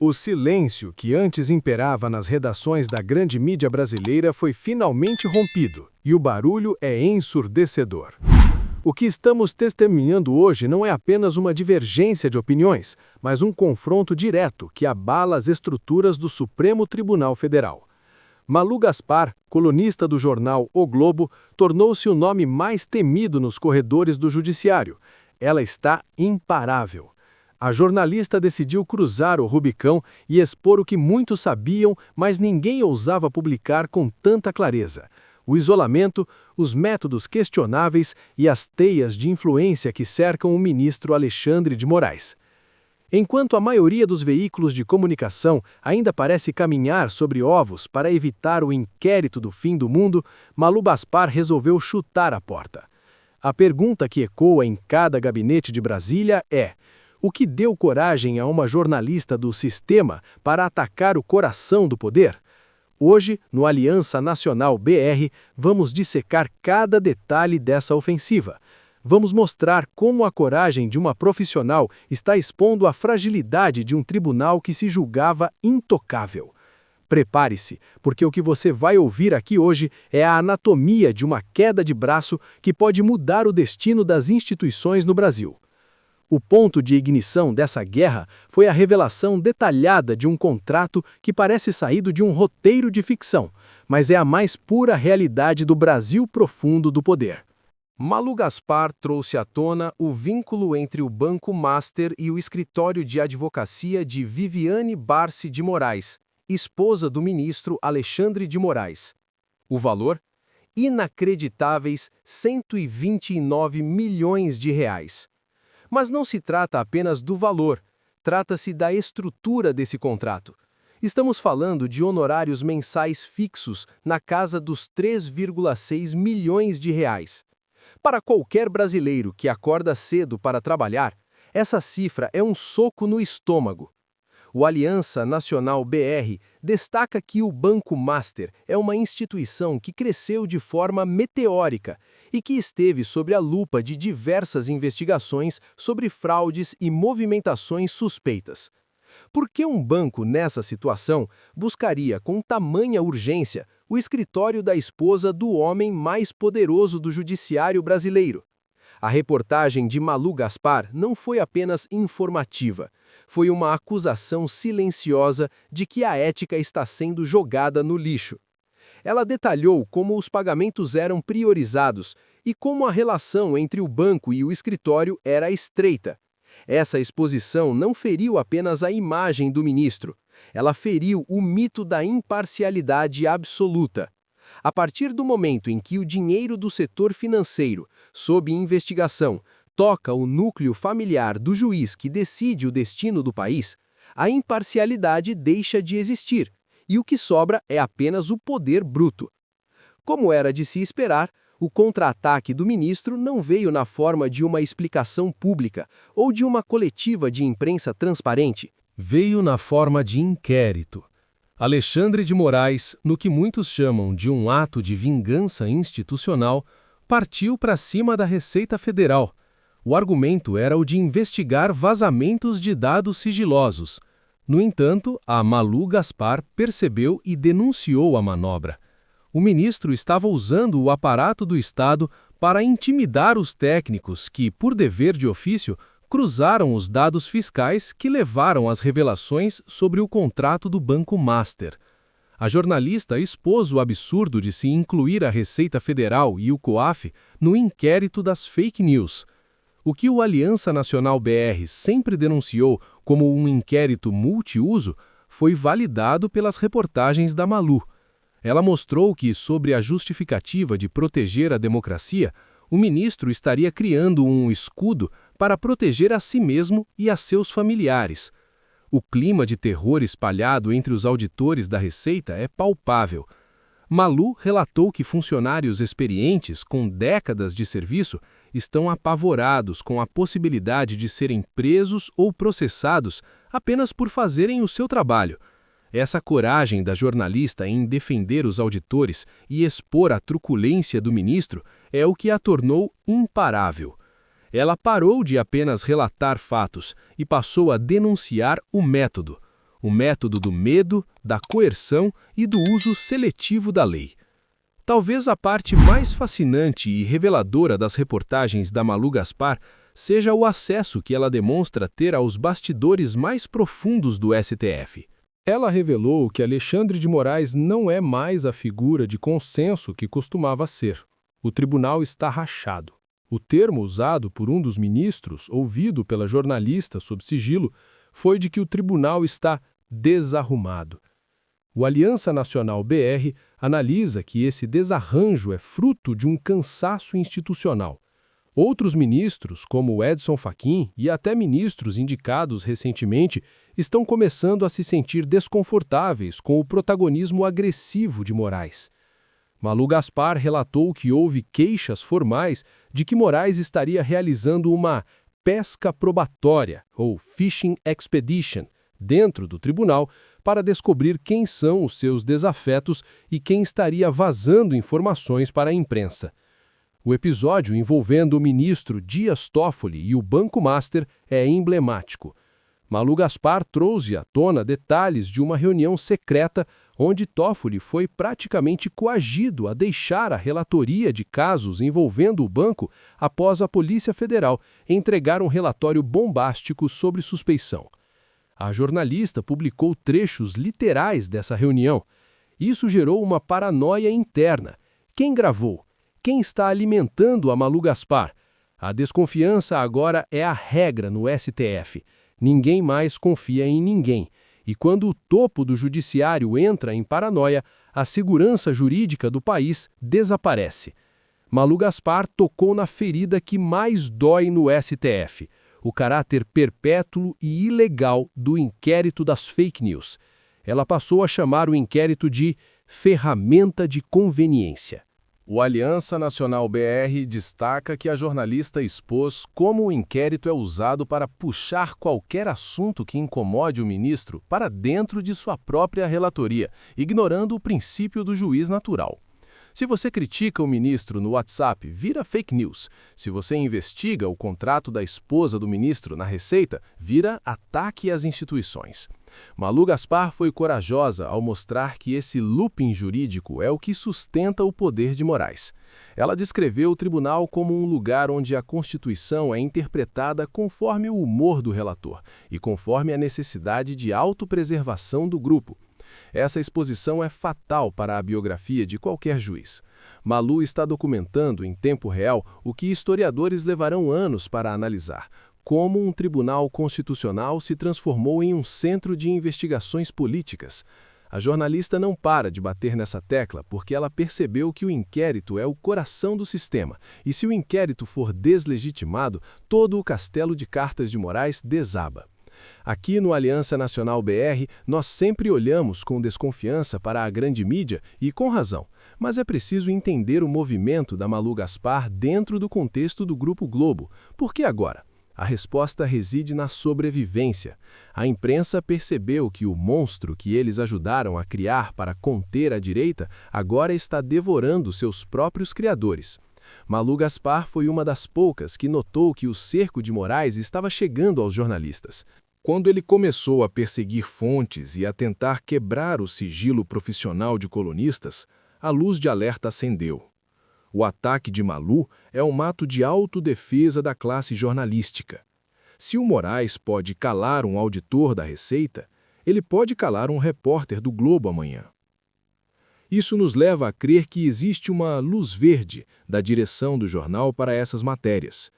O silêncio que antes imperava nas redações da grande mídia brasileira foi finalmente rompido, e o barulho é ensurdecedor. O que estamos testemunhando hoje não é apenas uma divergência de opiniões, mas um confronto direto que abala as estruturas do Supremo Tribunal Federal. Malu Gaspar, colunista do jornal O Globo, tornou-se o nome mais temido nos corredores do judiciário. Ela está imparável. A jornalista decidiu cruzar o Rubicão e expor o que muitos sabiam, mas ninguém ousava publicar com tanta clareza: o isolamento, os métodos questionáveis e as teias de influência que cercam o ministro Alexandre de Moraes. Enquanto a maioria dos veículos de comunicação ainda parece caminhar sobre ovos para evitar o inquérito do fim do mundo, Malu Gaspar resolveu chutar a porta. A pergunta que ecoa em cada gabinete de Brasília é: o que deu coragem a uma jornalista do sistema para atacar o coração do poder? Hoje, no Aliança Nacional BR, vamos dissecar cada detalhe dessa ofensiva. Vamos mostrar como a coragem de uma profissional está expondo a fragilidade de um tribunal que se julgava intocável. Prepare-se, porque o que você vai ouvir aqui hoje é a anatomia de uma queda de braço que pode mudar o destino das instituições no Brasil. O ponto de ignição dessa guerra foi a revelação detalhada de um contrato que parece saído de um roteiro de ficção, mas é a mais pura realidade do Brasil profundo do poder. Malu Gaspar trouxe à tona o vínculo entre o Banco Master e o escritório de advocacia de Viviane Barsi de Moraes, esposa do ministro Alexandre de Moraes. O valor? Inacreditáveis R$ 129 milhões. Mas não se trata apenas do valor, trata-se da estrutura desse contrato. Estamos falando de honorários mensais fixos na casa dos R$ 3,6 milhões. Para qualquer brasileiro que acorda cedo para trabalhar, essa cifra é um soco no estômago. O Aliança Nacional BR destaca que o Banco Master é uma instituição que cresceu de forma meteórica e que esteve sob a lupa de diversas investigações sobre fraudes e movimentações suspeitas. Por que um banco nessa situação buscaria com tamanha urgência o escritório da esposa do homem mais poderoso do judiciário brasileiro? A reportagem de Malu Gaspar não foi apenas informativa, foi uma acusação silenciosa de que a ética está sendo jogada no lixo. Ela detalhou como os pagamentos eram priorizados e como a relação entre o banco e o escritório era estreita. Essa exposição não feriu apenas a imagem do ministro, ela feriu o mito da imparcialidade absoluta. A partir do momento em que o dinheiro do setor financeiro, sob investigação, toca o núcleo familiar do juiz que decide o destino do país, a imparcialidade deixa de existir, e o que sobra é apenas o poder bruto. Como era de se esperar, o contra-ataque do ministro não veio na forma de uma explicação pública ou de uma coletiva de imprensa transparente. Veio na forma de inquérito. Alexandre de Moraes, no que muitos chamam de um ato de vingança institucional, partiu para cima da Receita Federal. O argumento era o de investigar vazamentos de dados sigilosos. No entanto, a Malu Gaspar percebeu e denunciou a manobra. O ministro estava usando o aparato do Estado para intimidar os técnicos que, por dever de ofício, cruzaram os dados fiscais que levaram às revelações sobre o contrato do Banco Master. A jornalista expôs o absurdo de se incluir a Receita Federal e o COAF no inquérito das fake news. O que o Aliança Nacional BR sempre denunciou como um inquérito multiuso foi validado pelas reportagens da Malu. Ela mostrou que, sobre a justificativa de proteger a democracia, o ministro estaria criando um escudo para proteger a si mesmo e a seus familiares. O clima de terror espalhado entre os auditores da Receita é palpável. Malu relatou que funcionários experientes com décadas de serviço estão apavorados com a possibilidade de serem presos ou processados apenas por fazerem o seu trabalho. Essa coragem da jornalista em defender os auditores e expor a truculência do ministro é o que a tornou imparável. Ela parou de apenas relatar fatos e passou a denunciar o método. o método do medo, da coerção e do uso seletivo da lei. Talvez a parte mais fascinante e reveladora das reportagens da Malu Gaspar seja o acesso que ela demonstra ter aos bastidores mais profundos do STF. Ela revelou que Alexandre de Moraes não é mais a figura de consenso que costumava ser. O tribunal está rachado. O termo usado por um dos ministros, ouvido pela jornalista sob sigilo, foi de que o tribunal está desarrumado. O Aliança Nacional BR analisa que esse desarranjo é fruto de um cansaço institucional. Outros ministros, como Edson Fachin e até ministros indicados recentemente, estão começando a se sentir desconfortáveis com o protagonismo agressivo de Moraes. Malu Gaspar relatou que houve queixas formais de que Moraes estaria realizando uma pesca probatória, ou fishing expedition, dentro do tribunal, para descobrir quem são os seus desafetos e quem estaria vazando informações para a imprensa. O episódio envolvendo o ministro Dias Toffoli e o Banco Master é emblemático. Malu Gaspar trouxe à tona detalhes de uma reunião secreta onde Toffoli foi praticamente coagido a deixar a relatoria de casos envolvendo o banco após a Polícia Federal entregar um relatório bombástico sobre suspeição. A jornalista publicou trechos literais dessa reunião. Isso gerou uma paranoia interna. Quem gravou? Quem está alimentando a Malu Gaspar? A desconfiança agora é a regra no STF. Ninguém mais confia em ninguém. E quando o topo do judiciário entra em paranoia, a segurança jurídica do país desaparece. Malu Gaspar tocou na ferida que mais dói no STF, o caráter perpétuo e ilegal do inquérito das fake news. Ela passou a chamar o inquérito de ferramenta de conveniência. O Aliança Nacional BR destaca que a jornalista expôs como o inquérito é usado para puxar qualquer assunto que incomode o ministro para dentro de sua própria relatoria, ignorando o princípio do juiz natural. Se você critica o ministro no WhatsApp, vira fake news. Se você investiga o contrato da esposa do ministro na Receita, vira ataque às instituições. Malu Gaspar foi corajosa ao mostrar que esse looping jurídico é o que sustenta o poder de Moraes. Ela descreveu o tribunal como um lugar onde a Constituição é interpretada conforme o humor do relator e conforme a necessidade de autopreservação do grupo. Essa exposição é fatal para a biografia de qualquer juiz. Malu está documentando em tempo real o que historiadores levarão anos para analisar: como um tribunal constitucional se transformou em um centro de investigações políticas. A jornalista não para de bater nessa tecla porque ela percebeu que o inquérito é o coração do sistema, e se o inquérito for deslegitimado, todo o castelo de cartas de Moraes desaba. Aqui no Aliança Nacional BR, nós sempre olhamos com desconfiança para a grande mídia e com razão, mas é preciso entender o movimento da Malu Gaspar dentro do contexto do Grupo Globo. Por que agora? A resposta reside na sobrevivência. A imprensa percebeu que o monstro que eles ajudaram a criar para conter a direita agora está devorando seus próprios criadores. Malu Gaspar foi uma das poucas que notou que o cerco de Moraes estava chegando aos jornalistas. Quando ele começou a perseguir fontes e a tentar quebrar o sigilo profissional de colunistas, a luz de alerta acendeu. O ataque de Malu é um ato de autodefesa da classe jornalística. Se o Moraes pode calar um auditor da Receita, ele pode calar um repórter do Globo amanhã. Isso nos leva a crer que existe uma luz verde da direção do jornal para essas matérias.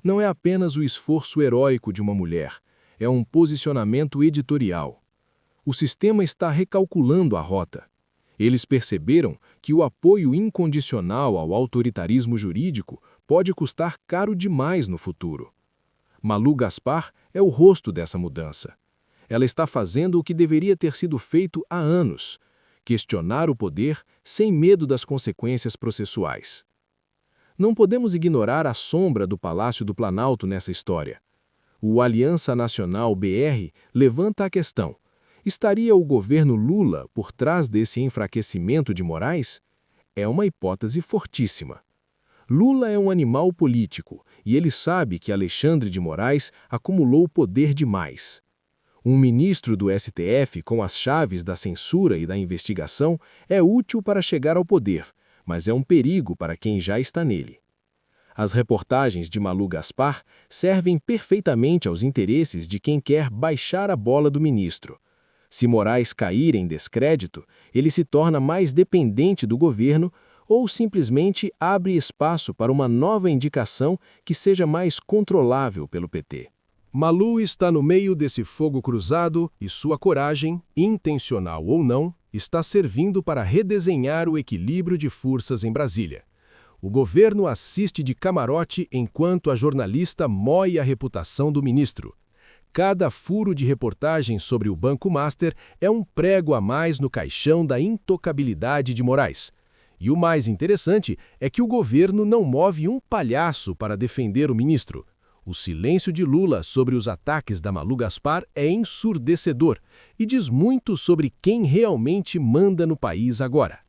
Não é apenas o esforço heróico de uma mulher, é um posicionamento editorial. O sistema está recalculando a rota. Eles perceberam que o apoio incondicional ao autoritarismo jurídico pode custar caro demais no futuro. Malu Gaspar é o rosto dessa mudança. Ela está fazendo o que deveria ter sido feito há anos: questionar o poder sem medo das consequências processuais. Não podemos ignorar a sombra do Palácio do Planalto nessa história. O Aliança Nacional BR levanta a questão: estaria o governo Lula por trás desse enfraquecimento de Moraes? É uma hipótese fortíssima. Lula é um animal político e ele sabe que Alexandre de Moraes acumulou poder demais. Um ministro do STF com as chaves da censura e da investigação é útil para chegar ao poder, mas é um perigo para quem já está nele. As reportagens de Malu Gaspar servem perfeitamente aos interesses de quem quer baixar a bola do ministro. Se Moraes cair em descrédito, ele se torna mais dependente do governo ou simplesmente abre espaço para uma nova indicação que seja mais controlável pelo PT. Malu está no meio desse fogo cruzado e sua coragem, intencional ou não, está servindo para redesenhar o equilíbrio de forças em Brasília. O governo assiste de camarote enquanto a jornalista moe a reputação do ministro. Cada furo de reportagem sobre o Banco Master é um prego a mais no caixão da intocabilidade de Moraes. E o mais interessante é que o governo não move um palhaço para defender o ministro. O silêncio de Lula sobre os ataques da Malu Gaspar é ensurdecedor e diz muito sobre quem realmente manda no país agora.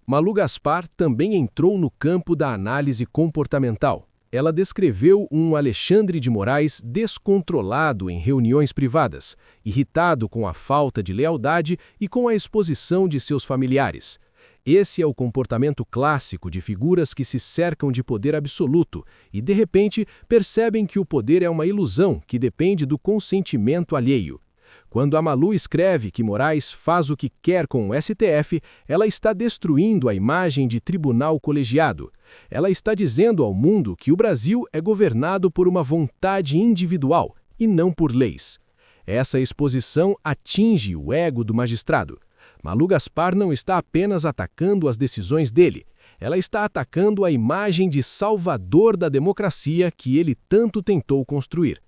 Malu Gaspar também entrou no campo da análise comportamental. Ela descreveu um Alexandre de Moraes descontrolado em reuniões privadas, irritado com a falta de lealdade e com a exposição de seus familiares. Esse é o comportamento clássico de figuras que se cercam de poder absoluto e, de repente, percebem que o poder é uma ilusão que depende do consentimento alheio. Quando a Malu escreve que Moraes faz o que quer com o STF, ela está destruindo a imagem de tribunal colegiado. Ela está dizendo ao mundo que o Brasil é governado por uma vontade individual e não por leis. Essa exposição atinge o ego do magistrado. Malu Gaspar não está apenas atacando as decisões dele, ela está atacando a imagem de salvador da democracia que ele tanto tentou construir.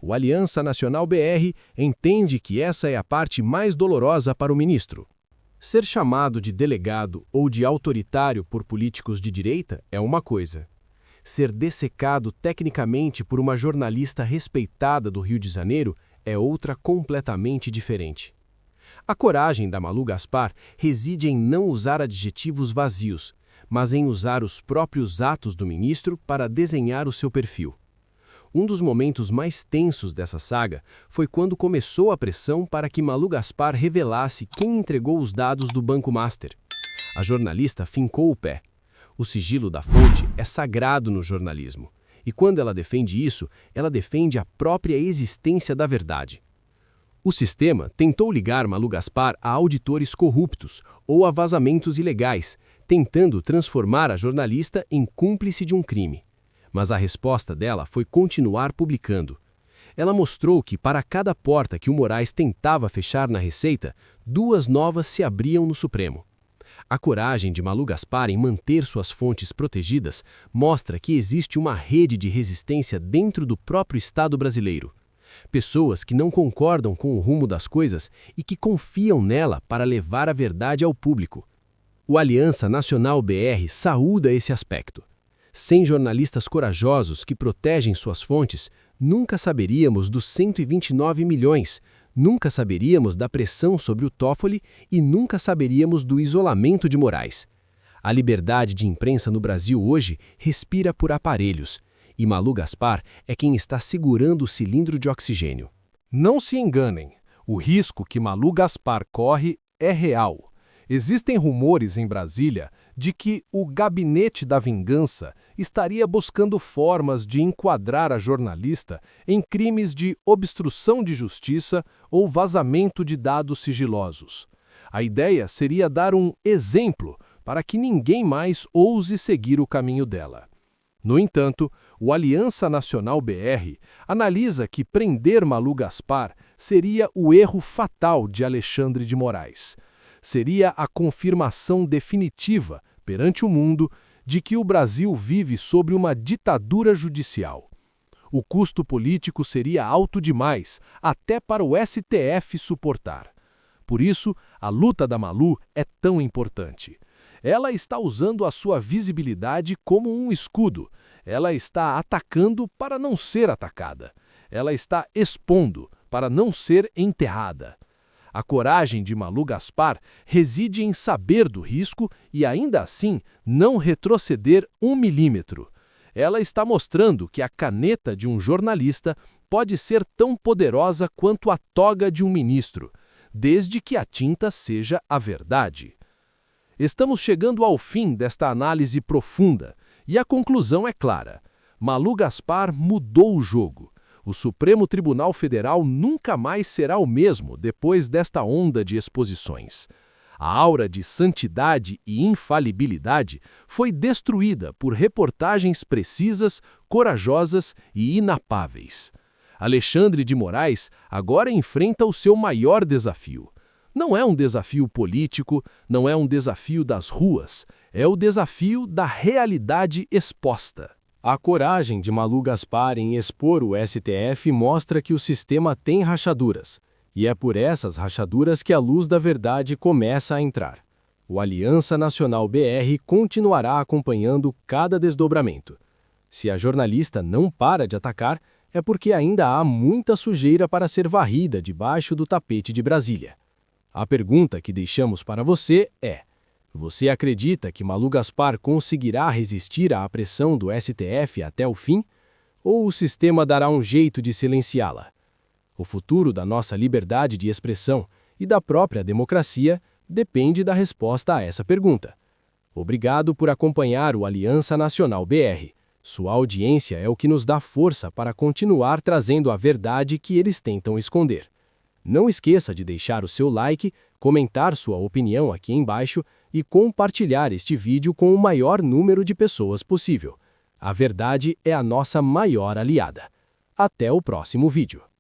O Aliança Nacional BR entende que essa é a parte mais dolorosa para o ministro. Ser chamado de delegado ou de autoritário por políticos de direita é uma coisa. Ser dessecado tecnicamente por uma jornalista respeitada do Rio de Janeiro é outra completamente diferente. A coragem da Malu Gaspar reside em não usar adjetivos vazios, mas em usar os próprios atos do ministro para desenhar o seu perfil. Um dos momentos mais tensos dessa saga foi quando começou a pressão para que Malu Gaspar revelasse quem entregou os dados do Banco Master. A jornalista fincou o pé. O sigilo da fonte é sagrado no jornalismo. E quando ela defende isso, ela defende a própria existência da verdade. O sistema tentou ligar Malu Gaspar a auditores corruptos ou a vazamentos ilegais, tentando transformar a jornalista em cúmplice de um crime. Mas a resposta dela foi continuar publicando. Ela mostrou que, para cada porta que o Moraes tentava fechar na Receita, 2 novas se abriam no Supremo. A coragem de Malu Gaspar em manter suas fontes protegidas mostra que existe uma rede de resistência dentro do próprio Estado brasileiro. Pessoas que não concordam com o rumo das coisas e que confiam nela para levar a verdade ao público. O Aliança Nacional BR saúda esse aspecto. Sem jornalistas corajosos que protegem suas fontes, nunca saberíamos dos 129 milhões, nunca saberíamos da pressão sobre o Toffoli e nunca saberíamos do isolamento de Moraes. A liberdade de imprensa no Brasil hoje respira por aparelhos, e Malu Gaspar é quem está segurando o cilindro de oxigênio. Não se enganem, o risco que Malu Gaspar corre é real. Existem rumores em Brasília de que o Gabinete da Vingança estaria buscando formas de enquadrar a jornalista em crimes de obstrução de justiça ou vazamento de dados sigilosos. A ideia seria dar um exemplo para que ninguém mais ouse seguir o caminho dela. No entanto, o Aliança Nacional BR analisa que prender Malu Gaspar seria o erro fatal de Alexandre de Moraes. Seria a confirmação definitiva, perante o mundo, de que o Brasil vive sobre uma ditadura judicial. O custo político seria alto demais, até para o STF suportar. Por isso, a luta da Malu é tão importante. Ela está usando a sua visibilidade como um escudo. Ela está atacando para não ser atacada. Ela está expondo para não ser enterrada. A coragem de Malu Gaspar reside em saber do risco e, ainda assim, não retroceder 1 milímetro. Ela está mostrando que a caneta de um jornalista pode ser tão poderosa quanto a toga de um ministro, desde que a tinta seja a verdade. Estamos chegando ao fim desta análise profunda, e a conclusão é clara. Malu Gaspar mudou o jogo. O Supremo Tribunal Federal nunca mais será o mesmo depois desta onda de exposições. A aura de santidade e infalibilidade foi destruída por reportagens precisas, corajosas e inapáveis. Alexandre de Moraes agora enfrenta o seu maior desafio. Não é um desafio político, não é um desafio das ruas, é o desafio da realidade exposta. A coragem de Malu Gaspar em expor o STF mostra que o sistema tem rachaduras, e é por essas rachaduras que a luz da verdade começa a entrar. O Aliança Nacional BR continuará acompanhando cada desdobramento. Se a jornalista não para de atacar, é porque ainda há muita sujeira para ser varrida debaixo do tapete de Brasília. A pergunta que deixamos para você é: você acredita que Malu Gaspar conseguirá resistir à pressão do STF até o fim? Ou o sistema dará um jeito de silenciá-la? O futuro da nossa liberdade de expressão e da própria democracia depende da resposta a essa pergunta. Obrigado por acompanhar o Aliança Nacional BR. Sua audiência é o que nos dá força para continuar trazendo a verdade que eles tentam esconder. Não esqueça de deixar o seu like, comentar sua opinião aqui embaixo e compartilhar este vídeo com o maior número de pessoas possível. A verdade é a nossa maior aliada. Até o próximo vídeo.